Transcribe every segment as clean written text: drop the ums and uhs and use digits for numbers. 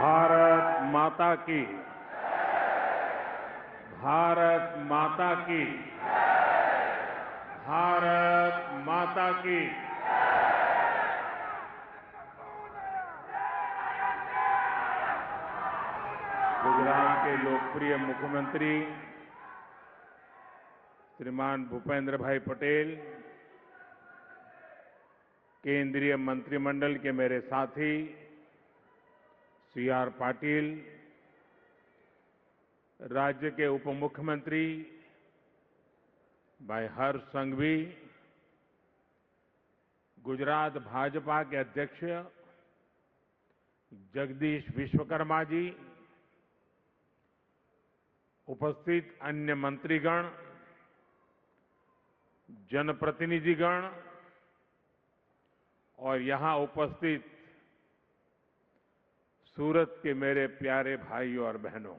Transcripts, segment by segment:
भारत माता की। भारत माता की। भारत माता की। गुजरात के लोकप्रिय मुख्यमंत्री श्रीमान भूपेंद्र भाई पटेल, केंद्रीय मंत्रिमंडल के मेरे साथी CR पाटिल, राज्य के उप मुख्यमंत्री भाई हर्ष संघवी, गुजरात भाजपा के अध्यक्ष जगदीश विश्वकर्मा जी, उपस्थित अन्य मंत्रीगण, जनप्रतिनिधिगण और यहां उपस्थित सूरत के मेरे प्यारे भाइयों और बहनों,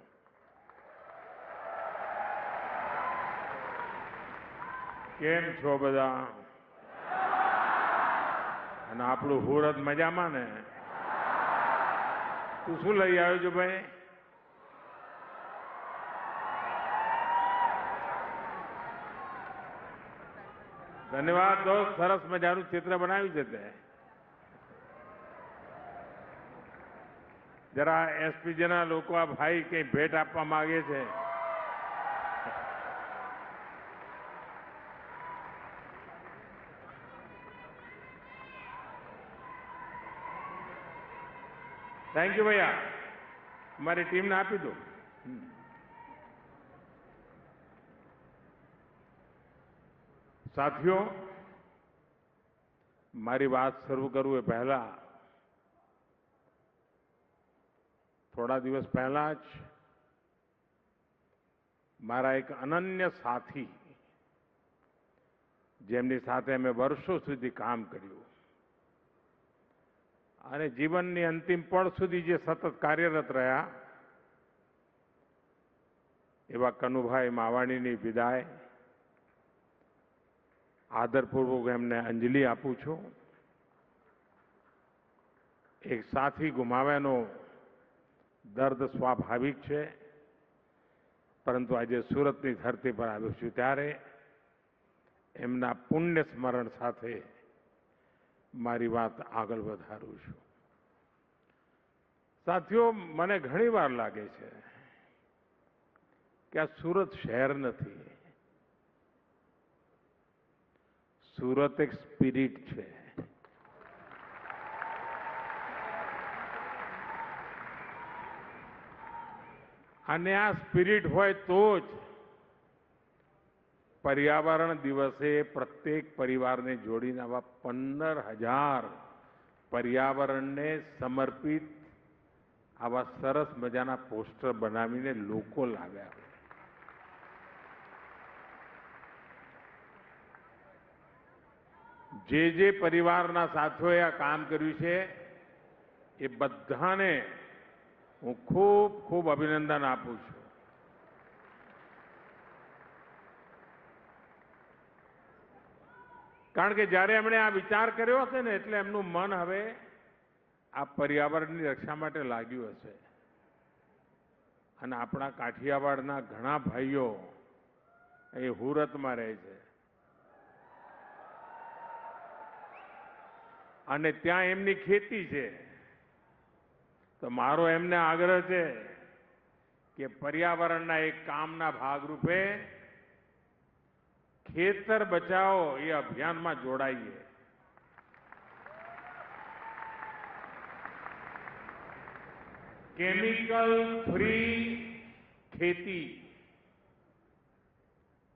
કેમ છો બધા? અને આપણું સુરત મજામાં ને? તું શું લઈ આવ્યો છો ભાઈ? ધન્યવાદ દોસ્ત, સરસ મજાનું ચિત્ર બનાવ્યું છે તે. જરા એસપીજીના લોકો આ ભાઈ કઈ ભેટ આપવા માંગે છે. થેન્ક યુ ભૈયા, અમારી ટીમને આપી દો. સાથીઓ, મારી વાત શરૂ કરું એ પહેલા થોડા દિવસ પહેલા જ મારા એક અનન્ય સાથી, જેમની સાથે અમે વર્ષો સુધી કામ કર્યું અને જીવનની અંતિમ પળ સુધી જે સતત કાર્યરત રહ્યા, એવા કનુભાઈ માવાણીની વિદાય આદરપૂર્વક એમને અંજલિ આપું છું. એક સાથી ગુમાવ્યાનો દર્દ સ્વાભાવિક છે, પરંતુ આજે સુરતની ધરતી પર આવ્યો છું ત્યારે એમના પુણ્ય સ્મરણ સાથે મારી વાત આગળ વધારું છું. સાથીઓ, મને ઘણી વાર લાગે છે કે આ સુરત શહેર નથી, સુરત એક સ્પિરિટ છે. અને આ સ્પિરિટ હોય તો જ પર્યાવરણ દિવસે પ્રત્યેક પરિવારને જોડીને આવા 15,000 પર્યાવરણને સમર્પિત આવા સરસ મજાના પોસ્ટર બનાવીને લોકો લાવ્યા. જે પરિવારના સાથીઓએ આ કામ કર્યું છે એ બધાને હું ખૂબ ખૂબ અભિનંદન આપું છું. કારણ કે જ્યારે એમણે આ વિચાર કર્યો હશે ને એટલે એમનું મન હવે આ પર્યાવરણની રક્ષા માટે લાગ્યું હશે. અને આપણા કાઠિયાવાડના ઘણા ભાઈઓ એ સુરતમાં રહે છે અને ત્યાં એમની ખેતી છે. તો મારો એમને આગ્રહ છે કે પર્યાવરણના એક કામના ભાગરૂપે ખેતર બચાવો એ અભિયાનમાં જોડાઈએ. કેમિકલ ફ્રી ખેતી,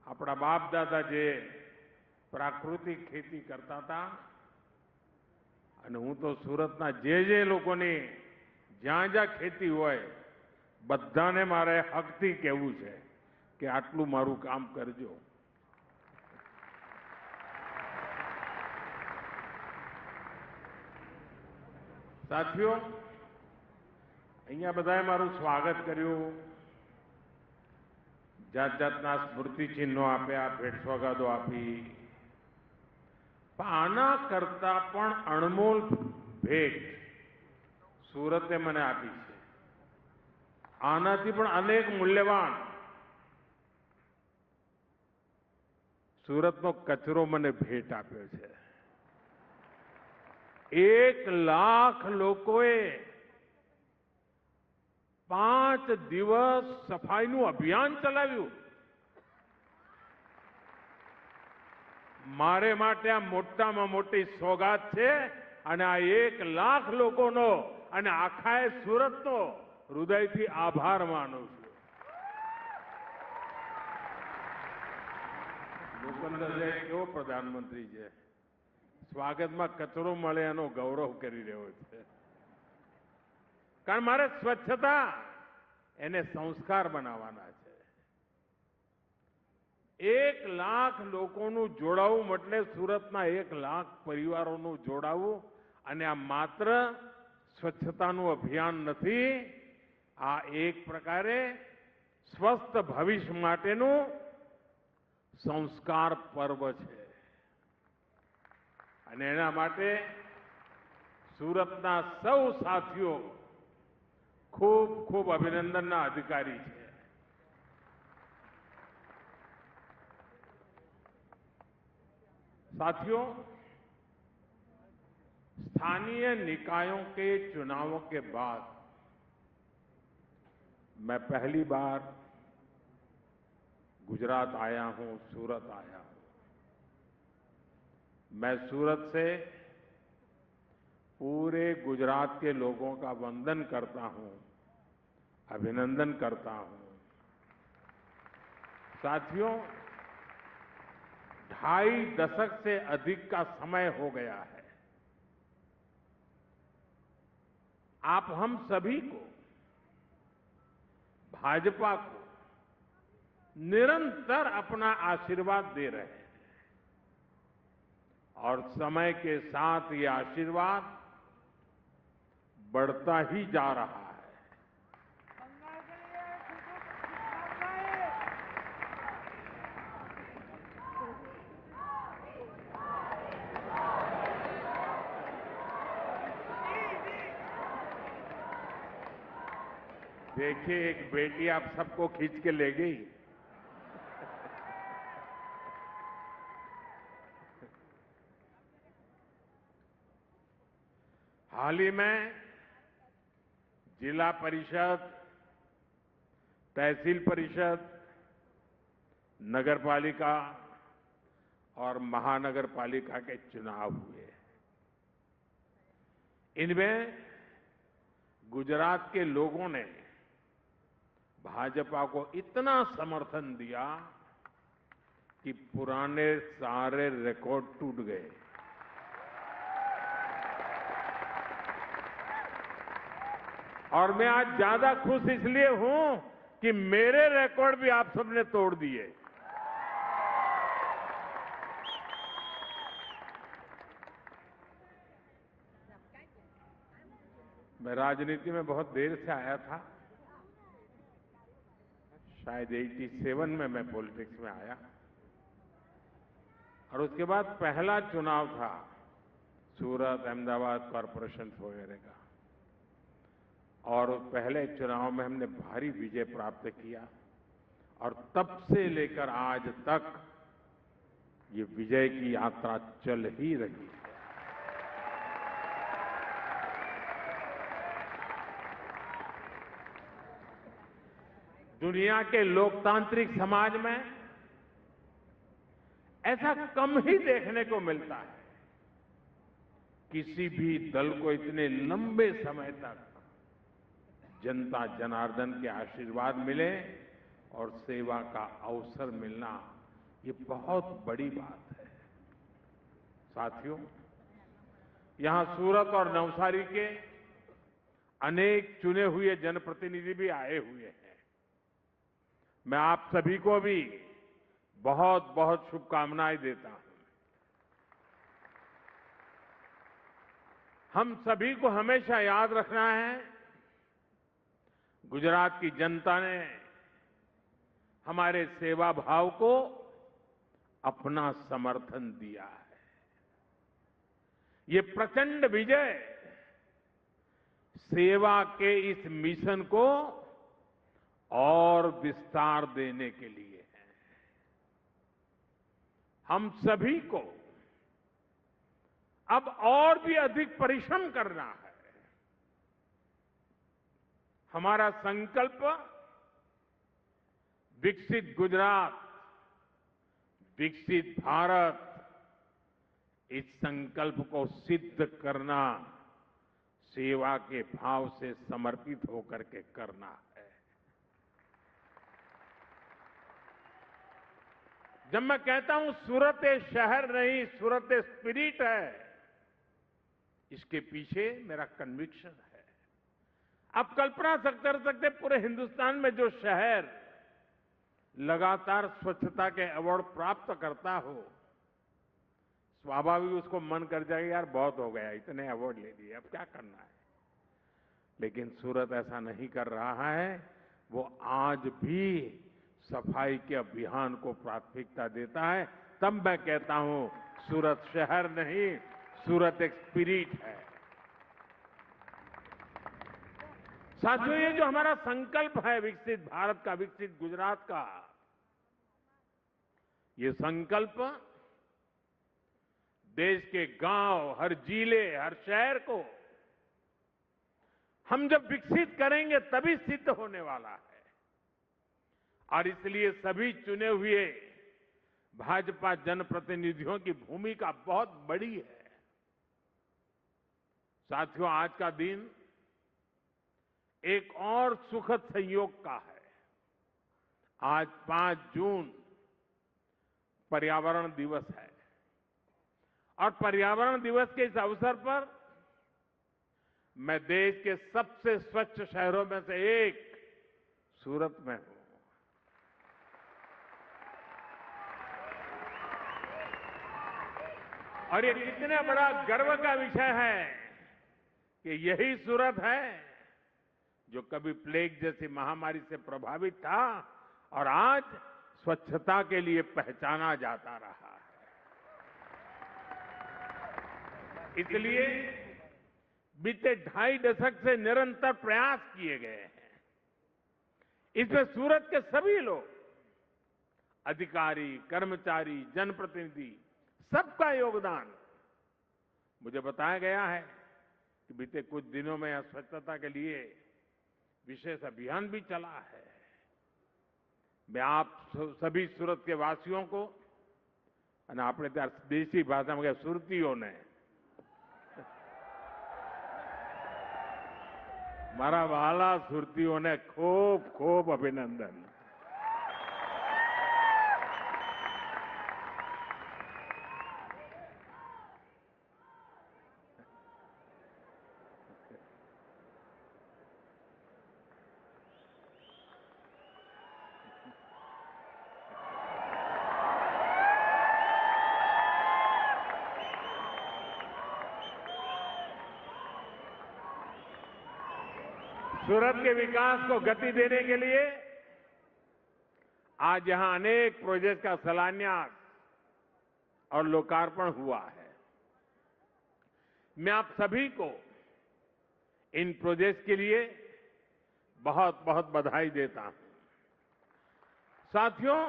આપણા બાપ દાદા જે પ્રાકૃતિક ખેતી કરતા હતા, અને હું તો સુરતના જે લોકોની જ્યાં જ્યાં ખેતી હોય બધાને મારે હકથી કહેવું છે કે આટલું મારું કામ કરજો. સાથીઓ, અહીંયા બધાએ મારું સ્વાગત કર્યું, જાત જાતના સ્મૃતિ ચિહ્નો આપ્યા, ભેટ સોગાદો આપી. આના કરતા પણ અણમોલ ભેટ સુરતે મને આપી છે. આનાથી પણ અનેક મૂલ્યવાન સુરતનો કચરો મને ભેટ આપ્યો છે. 1 લાખ લોકોએ 5 દિવસ સફાઈનું અભિયાન ચલાવ્યું. મારે માટે આ મોટામાં મોટી સોગાત છે અને આ 1 લાખ લોકોનો અને આખા સુરતનો હૃદયથી આભાર માનું છું. ભૂપેન્દ્ર કેવો પ્રધાનમંત્રી છે, સ્વાગતમાં કચરો મળે એનો ગૌરવ કરી રહ્યો છે. કારણ મારે સ્વચ્છતા એને સંસ્કાર બનાવવાના છે. 1 લાખ લોકોનું જોડાવું એટલે સુરતના 1 લાખ પરિવારોનું જોડાવું. અને આ માત્ર સ્વચ્છતાનું અભિયાન નથી, આ એક પ્રકારે સ્વસ્થ ભવિષ્ય માટેનું સંસ્કાર પર્વ છે. અને એના માટે સુરતના સૌ સાથીઓ ખૂબ ખૂબ અભિનંદનના અધિકારી છે. साथियों, स्थानीय निकायों के चुनावों के बाद मैं पहली बार गुजरात आया हूं, सूरत आया हूं. मैं सूरत से पूरे गुजरात के लोगों का वंदन करता हूं, अभिनंदन करता हूं. साथियों, 2.5 दशक से अधिक का समय हो गया है. आप हम सभी को, भाजपा को निरंतर अपना आशीर्वाद दे रहे हैं और समय के साथ ये आशीर्वाद बढ़ता ही जा रहा है. देखिए, एक बेटी आप सबको खींच के ले गई. हाल ही में जिला परिषद, तहसील परिषद, नगर पालिका और महानगर पालिका के चुनाव हुए. इनमें गुजरात के लोगों ने भाजपा को इतना समर्थन दिया कि पुराने सारे रिकॉर्ड टूट गए. और मैं आज ज्यादा खुश इसलिए हूं कि मेरे रिकॉर्ड भी आप सबने तोड़ दिए. मैं राजनीति में बहुत देर से आया था. शायद 87 में मैं पॉलिटिक्स में आया और उसके बाद पहला चुनाव था सूरत अहमदाबाद कॉरपोरेशन वगैरह का. और पहले चुनाव में हमने भारी विजय प्राप्त किया और तब से लेकर आज तक ये विजय की यात्रा चल ही रही है. दुनिया के लोकतांत्रिक समाज में ऐसा कम ही देखने को मिलता है. किसी भी दल को इतने लंबे समय तक जनता जनार्दन के आशीर्वाद मिले और सेवा का अवसर मिलना, ये बहुत बड़ी बात है. साथियों, यहां सूरत और नवसारी के अनेक चुने हुए जनप्रतिनिधि भी आए हुए हैं. मैं आप सभी को भी बहुत बहुत शुभकामनाएं देता हूं. हम सभी को हमेशा याद रखना है, गुजरात की जनता ने हमारे सेवा भाव को अपना समर्थन दिया है. ये प्रचंड विजय सेवा के इस मिशन को और विस्तार देने के लिए है। हम सभी को अब और भी अधिक परिश्रम करना है। हमारा संकल्प विकसित गुजरात, विकसित भारत, इस संकल्प को सिद्ध करना सेवा के भाव से समर्पित होकर के करना है। जब मैं कहता हूं सूरत एक शहर नहीं, सूरत एक स्पिरिट है, इसके पीछे मेरा कन्विक्शन है। आप कल्पना कर सकते पूरे हिंदुस्तान में जो शहर लगातार स्वच्छता के अवार्ड प्राप्त करता हो, स्वाभाविक उसको मन कर जाएगा यार बहुत हो गया, इतने अवार्ड ले लिए, अब क्या करना है। लेकिन सूरत ऐसा नहीं कर रहा है। वो आज भी सफाई के अभियान को प्राथमिकता देता है। तब मैं कहता हूं सूरत शहर नहीं, सूरत एक स्पिरिट है। साथियों, ये जो हमारा संकल्प है विकसित भारत का, विकसित गुजरात का, ये संकल्प देश के गांव, हर जिले, हर शहर को हम जब विकसित करेंगे तभी सिद्ध होने वाला है। और इसलिए सभी चुने हुए भाजपा जनप्रतिनिधियों की भूमिका बहुत बड़ी है। साथियों, आज का दिन एक और सुखद संयोग का है। आज 5 जून पर्यावरण दिवस है और पर्यावरण दिवस के इस अवसर पर मैं देश के सबसे स्वच्छ शहरों में से एक सूरत में हूं। और ये कितना बड़ा गर्व का विषय है कि यही सूरत है जो कभी प्लेग जैसी महामारी से प्रभावित था और आज स्वच्छता के लिए पहचाना जाता रहा है। इसलिए बीते 2.5 दशक से निरंतर प्रयास किए गए हैं। इसमें सूरत के सभी लोग, अधिकारी, कर्मचारी, जनप्रतिनिधि, सबका योगदान। मुझे बताया गया है कि बीते कुछ दिनों में यहां स्वच्छता के लिए विशेष अभियान भी चला है। मैं आप सभी सूरत के वासियों को, આપણે ત્યાં દેશી ભાષામાં કે સુરતીઓને, મારા વહાલા સુરતીઓને ખૂબ ખૂબ અભિનંદન। सूरत के विकास को गति देने के लिए आज यहां अनेक प्रोजेक्ट का शिलान्यास और लोकार्पण हुआ है। मैं आप सभी को इन प्रोजेक्ट के लिए बहुत बहुत बधाई देता हूं। साथियों,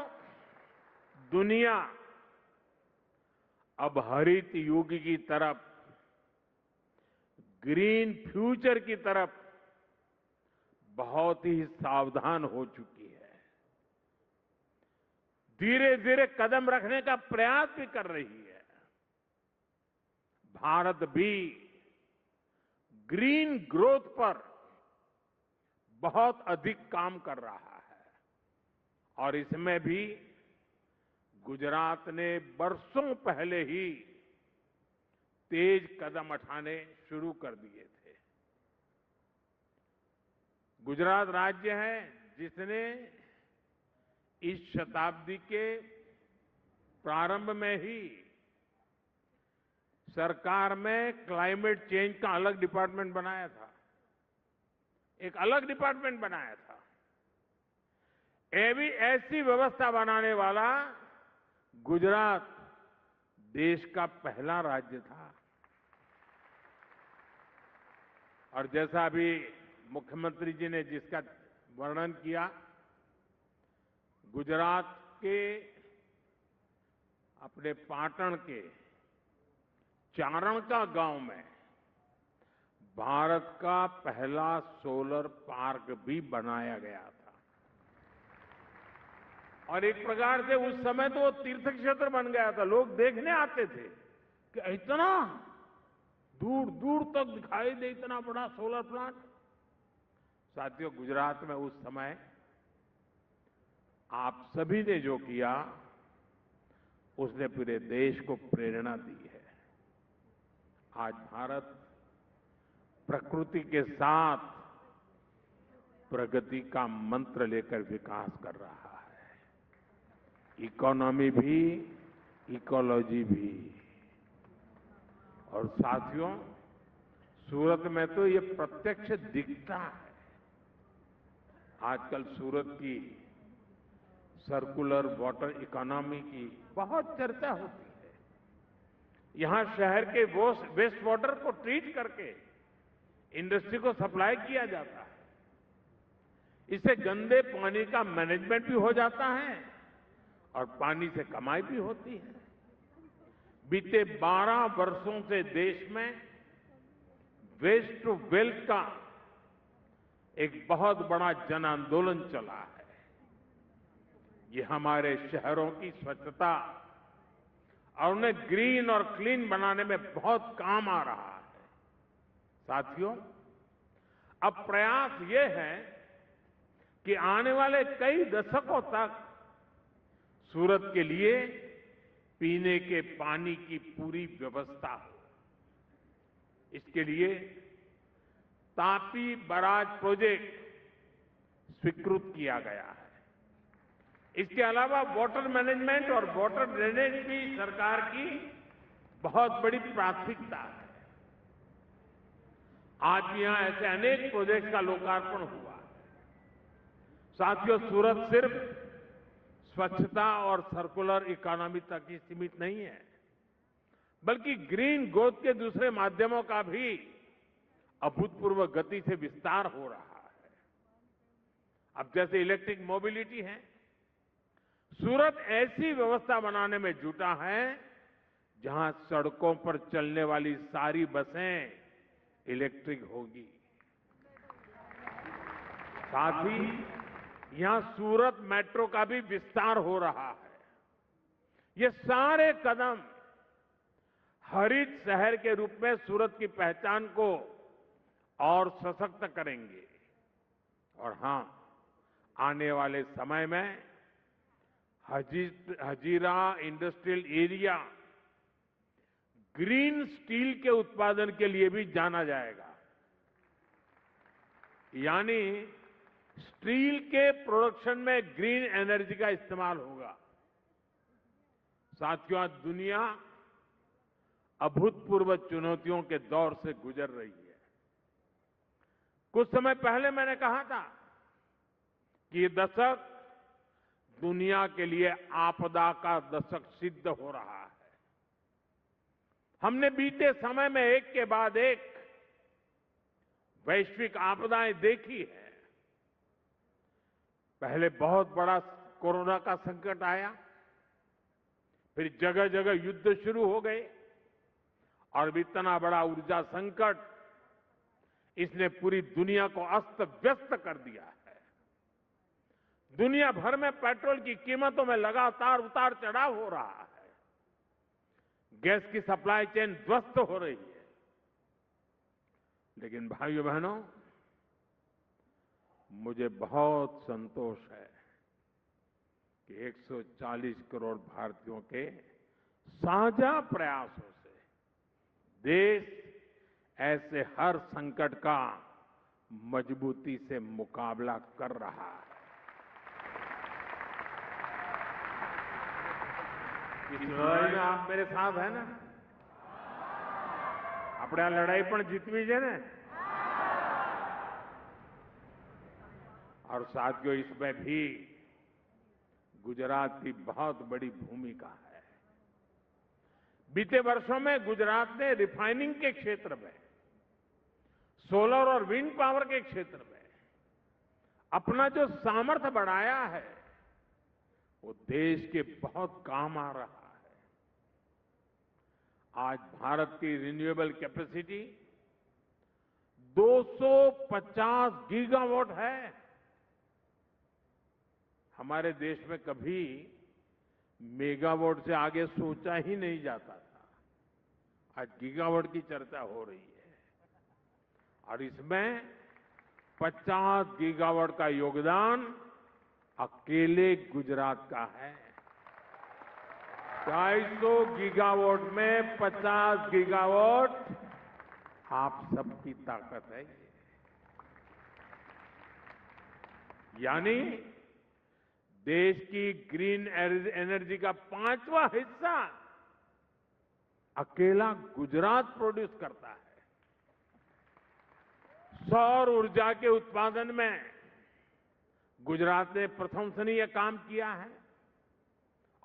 दुनिया अब हरित युग की तरफ, ग्रीन फ्यूचर की तरफ बहुत ही सावधान हो चुकी है। धीरे धीरे कदम रखने का प्रयास भी कर रही है। भारत भी ग्रीन ग्रोथ पर बहुत अधिक काम कर रहा है और इसमें भी गुजरात ने बरसों पहले ही तेज कदम उठाने शुरू कर दिए थे। गुजरात राज्य है जिसने इस शताब्दी के प्रारंभ में ही सरकार में क्लाइमेट चेंज का अलग डिपार्टमेंट बनाया था, एक अलग डिपार्टमेंट बनाया था। ऐसी व्यवस्था बनाने वाला गुजरात देश का पहला राज्य था। और जैसा अभी मुख्यमंत्री जी ने जिसका वर्णन किया, गुजरात के अपने पाटण के चारण का गांव में भारत का पहला सोलर पार्क भी बनाया गया था। और एक प्रकार से उस समय तो वो तीर्थ क्षेत्र बन गया था। लोग देखने आते थे कि इतना दूर दूर तक दिखाई दे इतना बड़ा सोलर प्लांट। साथियों, गुजरात में उस समय आप सभी ने जो किया उसने पूरे देश को प्रेरणा दी है। आज भारत प्रकृति के साथ प्रगति का मंत्र लेकर विकास कर रहा है। इकोनॉमी भी, इकोलॉजी भी। और साथियों, सूरत में तो ये प्रत्यक्ष दिखता है। आजकल सूरत की सर्कुलर वाटर इकोनॉमी की बहुत चर्चा होती है। यहां शहर के वेस्ट वाटर को ट्रीट करके इंडस्ट्री को सप्लाई किया जाता है। इससे गंदे पानी का मैनेजमेंट भी हो जाता है और पानी से कमाई भी होती है। बीते 12 वर्षों से देश में वेस्ट टू वेल्थ का एक बहुत बड़ा जन आंदोलन चला है। ये हमारे शहरों की स्वच्छता और उन्हें ग्रीन और क्लीन बनाने में बहुत काम आ रहा है। साथियों, अब प्रयास ये है कि आने वाले कई दशकों तक सूरत के लिए पीने के पानी की पूरी व्यवस्था हो। इसके लिए तापी बराज प्रोजेक्ट स्वीकृत किया गया है। इसके अलावा वाटर मैनेजमेंट और वाटर ड्रेनेज भी सरकार की बहुत बड़ी प्राथमिकता है। आज भी यहां ऐसे अनेक प्रोजेक्ट का लोकार्पण हुआ। साथियों, सूरत सिर्फ स्वच्छता और सर्कुलर इकोनॉमी तक ही सीमित नहीं है, बल्कि ग्रीन ग्रोथ के दूसरे माध्यमों का भी अभूतपूर्व गति से विस्तार हो रहा है। अब जैसे इलेक्ट्रिक मोबिलिटी है, सूरत ऐसी व्यवस्था बनाने में जुटा है जहां सड़कों पर चलने वाली सारी बसें इलेक्ट्रिक होगी। साथ ही यहां सूरत मेट्रो का भी विस्तार हो रहा है। ये सारे कदम हरित शहर के रूप में सूरत की पहचान को और सशक्त करेंगे। और हां, आने वाले समय में Hazira industrial area green steel के उत्पादन के लिए भी जाना जाएगा। यानी स्टील के प्रोडक्शन में ग्रीन एनर्जी का इस्तेमाल होगा। साथियों, आज दुनिया अभूतपूर्व चुनौतियों के दौर से गुजर रही है। कुछ समय पहले मैंने कहा था कि ये दशक दुनिया के लिए आपदा का दशक सिद्ध हो रहा है। हमने बीते समय में एक के बाद एक वैश्विक आपदाएं देखी है। पहले बहुत बड़ा कोरोना का संकट आया, फिर जगह जगह युद्ध शुरू हो गए और इतना बड़ा ऊर्जा संकट, इसने पूरी दुनिया को अस्त व्यस्त कर दिया है। दुनिया भर में पेट्रोल की कीमतों में लगातार उतार चढ़ाव हो रहा है। गैस की सप्लाई चेन ध्वस्त हो रही है। लेकिन भाइयों बहनों, मुझे बहुत संतोष है कि 140 करोड़ भारतीयों के साझा प्रयासों से देश ऐसे हर संकट का मजबूती से मुकाबला कर रहा है। इस लड़ाई में आप मेरे साथ हैं ना? આપણે આ લડાઈ પણ જીતવી છે ને? और साथियों, इसमें भी गुजरात की बहुत बड़ी भूमिका है। बीते वर्षों में गुजरात ने रिफाइनिंग के क्षेत्र में, सोलर और विंड पावर के क्षेत्र में अपना जो सामर्थ्य बढ़ाया है, वो देश के बहुत काम आ रहा है। आज भारत की रिन्यूएबल कैपेसिटी 250 गीगावाट है। हमारे देश में कभी मेगावाट से आगे सोचा ही नहीं जाता था। आज गीगावाट की चर्चा हो रही है और इसमें 50 गीगावाट का योगदान अकेले गुजरात का है। 250 गीगावाट में 50 गीगावाट आप सबकी ताकत है ये। यानी देश की ग्रीन एनर्जी का 5वां हिस्सा अकेला गुजरात प्रोड्यूस करता है। सौर ऊर्जा के उत्पादन में गुजरात ने प्रशंसनीय काम किया है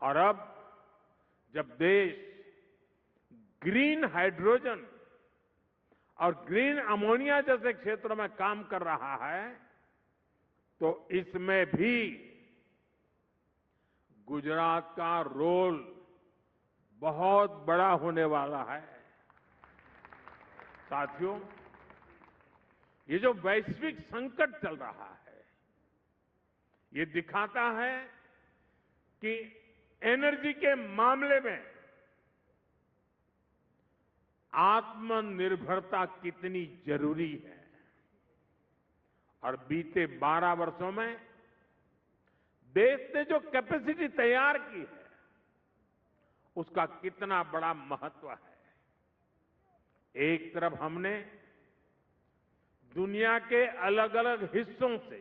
और अब जब देश ग्रीन हाइड्रोजन और ग्रीन अमोनिया जैसे क्षेत्रों में काम कर रहा है तो इसमें भी गुजरात का रोल बहुत बड़ा होने वाला है। साथियों, ये जो वैश्विक संकट चल रहा है ये दिखाता है कि एनर्जी के मामले में आत्मनिर्भरता कितनी जरूरी है और बीते 12 वर्षों में देश ने जो कैपेसिटी तैयार की है उसका कितना बड़ा महत्व है। एक तरफ हमने दुनिया के अलग अलग हिस्सों से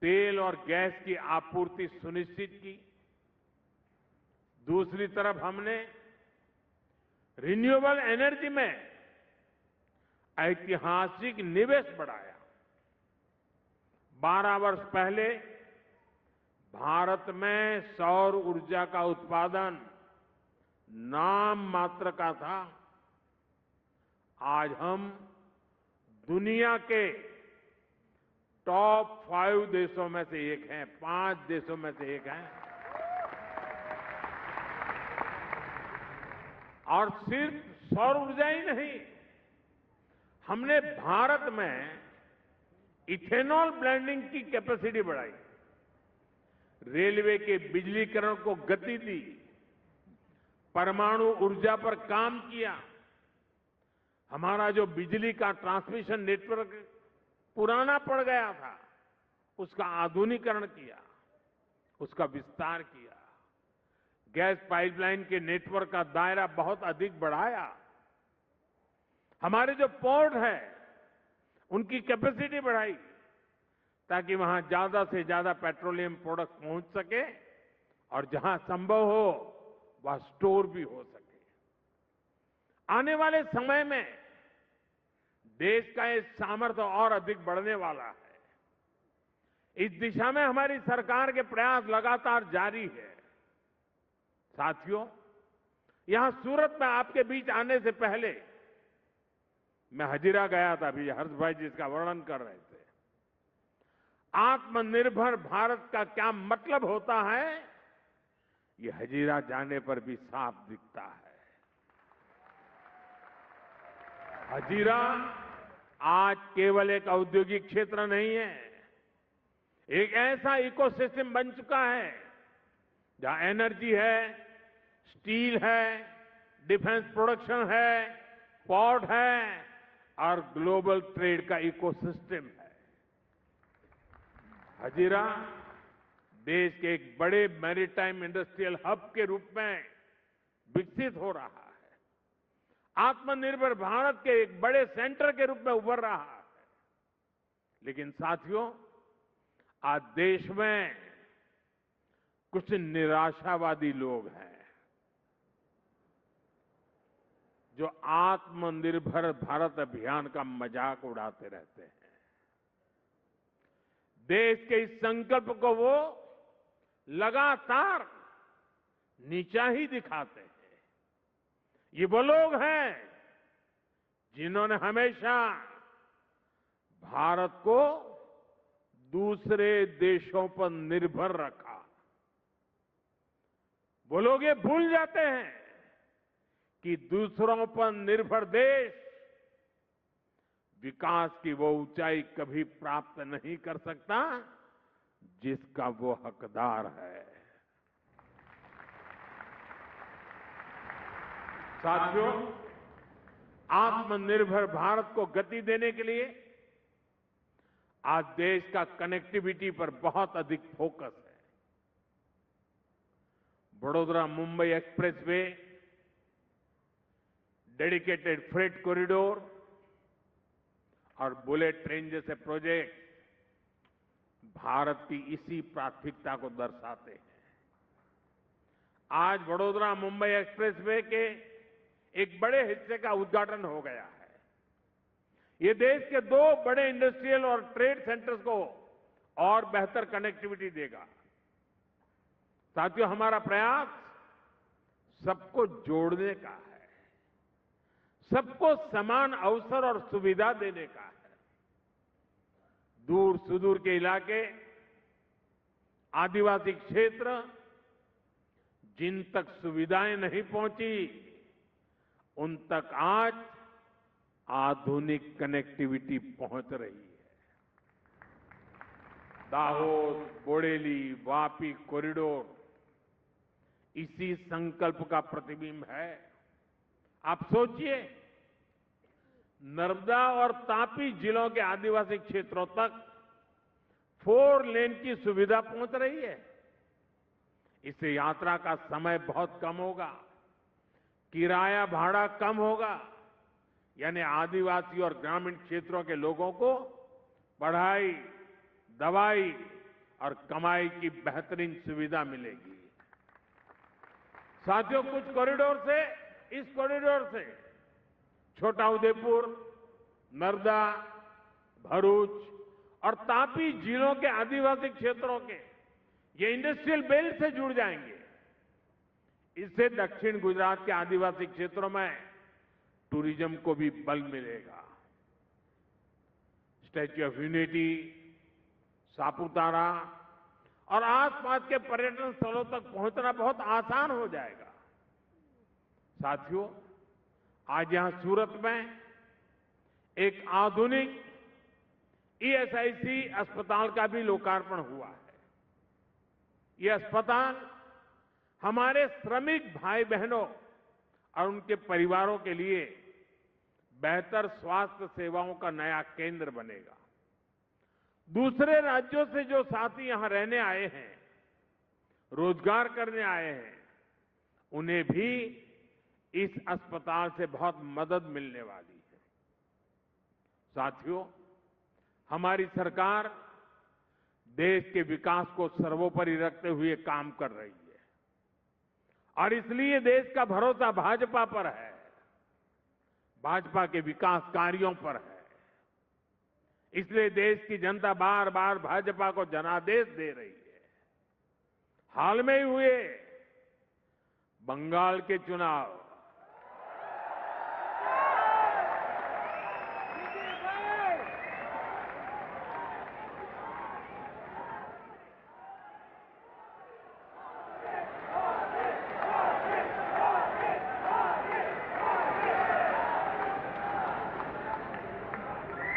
तेल और गैस की आपूर्ति सुनिश्चित की, दूसरी तरफ हमने रिन्यूएबल एनर्जी में ऐतिहासिक निवेश बढ़ाया। 12 वर्ष पहले भारत में सौर ऊर्जा का उत्पादन नाम मात्र का था। आज हम दुनिया के टॉप 5 देशों में से एक हैं, 5 देशों में से एक हैं। और सिर्फ सौर ऊर्जा ही नहीं, हमने भारत में इथेनॉल ब्लेंडिंग की कैपेसिटी बढ़ाई, रेलवे के बिजलीकरण को गति दी, परमाणु ऊर्जा पर काम किया। हमारा जो बिजली का ट्रांसमिशन नेटवर्क पुराना पड़ गया था उसका आधुनिकीकरण किया, उसका विस्तार किया, गैस पाइपलाइन के नेटवर्क का दायरा बहुत अधिक बढ़ाया। हमारे जो पोर्ट है उनकी कैपेसिटी बढ़ाई ताकि वहां ज्यादा से ज्यादा पेट्रोलियम प्रोडक्ट पहुंच सके और जहां संभव हो वहां स्टोर भी हो सके। आने वाले समय में देश का ये सामर्थ्य और अधिक बढ़ने वाला है। इस दिशा में हमारी सरकार के प्रयास लगातार जारी है। साथियों, यहां सूरत में आपके बीच आने से पहले मैं हजीरा गया था, अभी हर्ष भाई जी इसका वर्णन कर रहे थे। आत्मनिर्भर भारत का क्या मतलब होता है ये हजीरा जाने पर भी साफ दिखता है। हजीरा आज केवल एक औद्योगिक क्षेत्र नहीं है, एक ऐसा इकोसिस्टम बन चुका है जहां एनर्जी है, स्टील है, डिफेंस प्रोडक्शन है, पोर्ट है और ग्लोबल ट्रेड का इकोसिस्टम है। हजीरा देश के एक बड़े मैरीटाइम इंडस्ट्रियल हब के रूप में विकसित हो रहा है, आत्मनिर्भर भारत के एक बड़े सेंटर के रूप में उभर रहा है। लेकिन साथियों, आज देश में कुछ निराशावादी लोग हैं जो आत्मनिर्भर भारत अभियान का मजाक उड़ाते रहते हैं। देश के इस संकल्प को वो लगातार नीचा ही दिखाते हैं। ये वो लोग हैं जिन्होंने हमेशा भारत को दूसरे देशों पर निर्भर रखा। वो लोग ये भूल जाते हैं कि दूसरों पर निर्भर देश विकास की वो ऊंचाई कभी प्राप्त नहीं कर सकता जिसका वो हकदार है। साथियों, आत्मनिर्भर भारत को गति देने के लिए आज देश का कनेक्टिविटी पर बहुत अधिक फोकस है। Vadodara Mumbai expressway, dedicated freight corridor और बुलेट ट्रेन जैसे प्रोजेक्ट भारत की इसी प्राथमिकता को दर्शाते हैं। आज वडोदरा मुंबई एक्सप्रेसवे के एक बड़े हिस्से का उद्घाटन हो गया है। ये देश के 2 बड़े इंडस्ट्रियल और ट्रेड सेंटर्स को और बेहतर कनेक्टिविटी देगा। साथियों, हमारा प्रयास सबको जोड़ने का है, सबको समान अवसर और सुविधा देने का है। दूर सुदूर के इलाके, आदिवासी क्षेत्र जिन तक सुविधाएं नहीं पहुंची, उन तक आज आधुनिक कनेक्टिविटी पहुंच रही है। दाहोद, बोडेली, वापी कॉरिडोर इसी संकल्प का प्रतिबिंब है। आप सोचिए, नर्मदा और तापी जिलों के आदिवासी क्षेत्रों तक 4 लेन की सुविधा पहुंच रही है। इससे यात्रा का समय बहुत कम होगा, किराया भाड़ा कम होगा, यानी आदिवासी और ग्रामीण क्षेत्रों के लोगों को पढ़ाई, दवाई और कमाई की बेहतरीन सुविधा मिलेगी। साथियों, कुछ कॉरिडोर से, इस कॉरिडोर से छोटा उदेपुर, नर्मदा, भरूच और तापी जिलों के आदिवासी क्षेत्रों के ये इंडस्ट्रियल बेल्ट से जुड़ जाएंगे। इससे दक्षिण गुजरात के आदिवासी क्षेत्रों में टूरिज्म को भी बल मिलेगा। स्टैच्यू ऑफ यूनिटी, सापुतारा और आसपास के पर्यटन स्थलों तक पहुंचना बहुत आसान हो जाएगा। साथियों, आज यहां सूरत में एक आधुनिक ईएसआईसी अस्पताल का भी लोकार्पण हुआ है। यह अस्पताल हमारे श्रमिक भाई बहनों और उनके परिवारों के लिए बेहतर स्वास्थ्य सेवाओं का नया केंद्र बनेगा। दूसरे राज्यों से जो साथी यहां रहने आए हैं, रोजगार करने आए हैं, उन्हें भी इस अस्पताल से बहुत मदद मिलने वाली है। साथियों, हमारी सरकार देश के विकास को सर्वोपरि रखते हुए काम कर रही है और इसलिए देश का भरोसा भाजपा पर है, भाजपा के विकास कार्यों पर है। इसलिए देश की जनता बार बार भाजपा को जनादेश दे रही है। हाल में ही हुए बंगाल के चुनाव,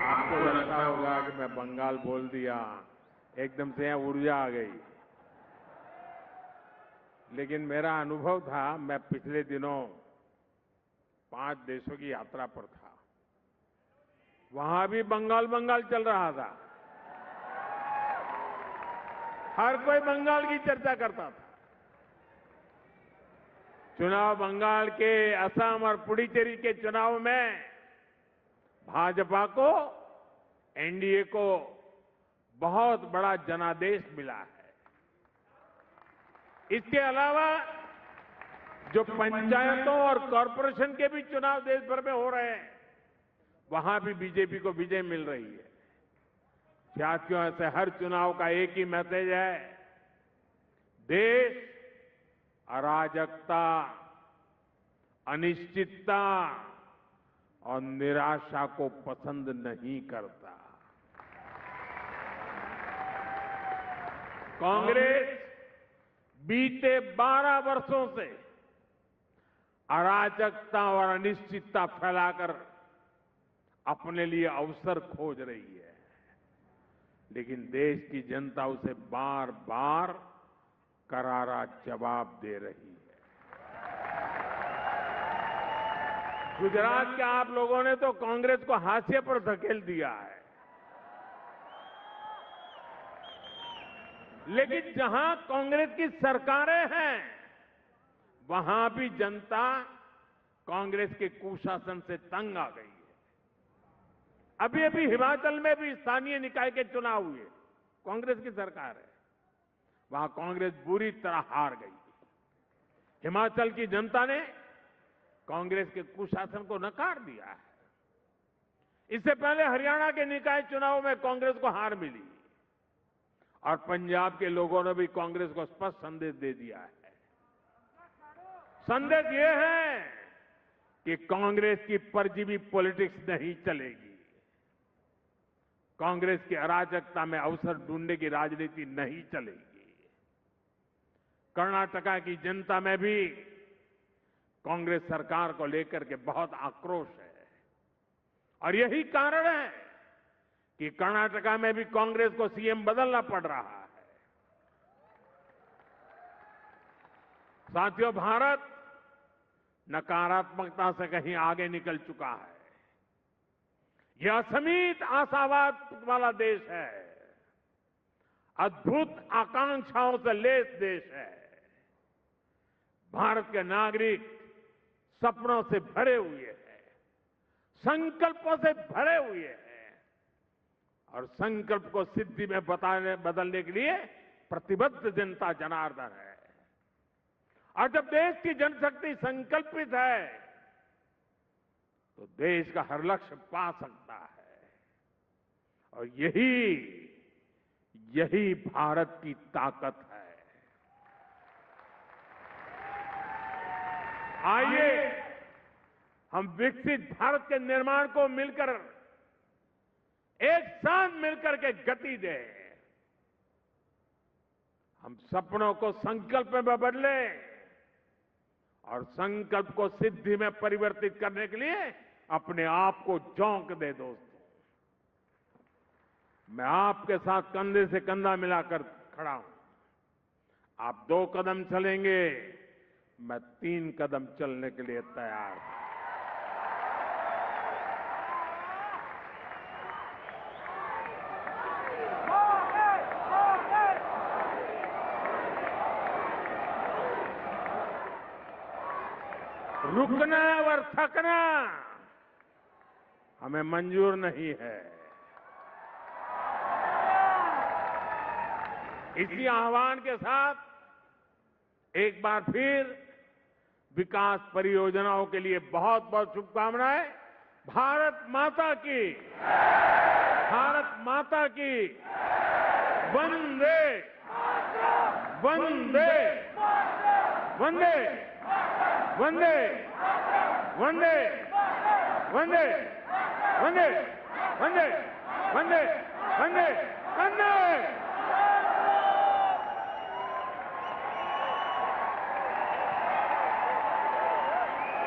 आपको लगता होगा कि मैं बंगाल बोल दिया, एकदम से यहां ऊर्जा आ गई। लेकिन मेरा अनुभव था, मैं पिछले दिनों 5 देशों की यात्रा पर था। वहां भी बंगाल बंगाल चल रहा था। हर कोई बंगाल की चर्चा करता था। चुनाव बंगाल के, असम और पुडुचेरी के चुनाव में भाजपा को, एनडीए को बहुत बड़ा जनादेश मिला है। इसके अलावा जो पंचायतों और कॉरपोरेशन के भी चुनाव देश भर में हो रहे हैं, वहां भी बीजेपी को विजय मिल रही है। साथियों, ऐसे हर चुनाव का एक ही मैसेज है, देश अराजकता, अनिश्चितता और निराशा को पसंद नहीं करता। कांग्रेस बीते 12 वर्षों से अराजकता और अनिश्चितता फैलाकर अपने लिए अवसर खोज रही है, लेकिन देश की जनता उसे बार बार करारा जवाब दे रही है। गुजरात के आप लोगों ने तो कांग्रेस को हाशिए पर धकेल दिया है, लेकिन जहां कांग्रेस की सरकारें हैं वहां भी जनता कांग्रेस के कुशासन से तंग आ गई है। अभी अभी हिमाचल में भी स्थानीय निकाय के चुनाव हुए, कांग्रेस की सरकार है, वहां कांग्रेस बुरी तरह हार गई। हिमाचल की जनता ने कांग्रेस के कुशासन को नकार दिया है। इससे पहले हरियाणा के निकाय चुनाव में कांग्रेस को हार मिली और पंजाब के लोगों ने भी कांग्रेस को स्पष्ट संदेश दे दिया है। संदेश ये है कि कांग्रेस की परजीवी पॉलिटिक्स नहीं चलेगी, कांग्रेस की अराजकता में अवसर ढूंढने की राजनीति नहीं चलेगी। कर्नाटका की जनता में भी कांग्रेस सरकार को लेकर के बहुत आक्रोश है और यही कारण है कि कर्नाटका में भी कांग्रेस को सीएम बदलना पड़ रहा है। साथियों, भारत नकारात्मकता से कहीं आगे निकल चुका है। यह असीमित आशावाद वाला देश है, अद्भुत आकांक्षाओं से लैस देश है। भारत के नागरिक सपनों से भरे हुए हैं, संकल्पों से भरे हुए हैं और संकल्प को सिद्धि में बदलने के लिए प्रतिबद्ध जनता जनार्दन है। और जब देश की जनशक्ति संकल्पित है तो देश का हर लक्ष्य पा सकता है और यही भारत की ताकत है। आइए हम विकसित भारत के निर्माण को मिलकर एक साथ मिलकर के गति दें। हम सपनों को संकल्प में बदलें और संकल्प को सिद्धि में परिवर्तित करने के लिए अपने आप को झोंक दे। दोस्तों, मैं आपके साथ कंधे से कंधा मिलाकर खड़ा हूं। आप 2 कदम चलेंगे, मैं 3 कदम चलने के लिए तैयार हूं। रुकना और थकना हमें मंजूर नहीं है। इसी आह्वान के साथ एक बार फिर विकास परियोजनाओं के लिए बहुत बहुत शुभकामनाएं। भारत माता की, भारत माता की, वंदे वंदे वंदे वंदे वंदे वंदे वंदे वंदे वंदे वंदे वंदे।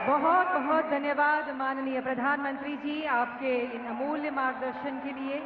बहुत बहुत धन्यवाद माननीय प्रधानमंत्री जी, आपके इन अमूल्य मार्गदर्शन के लिए।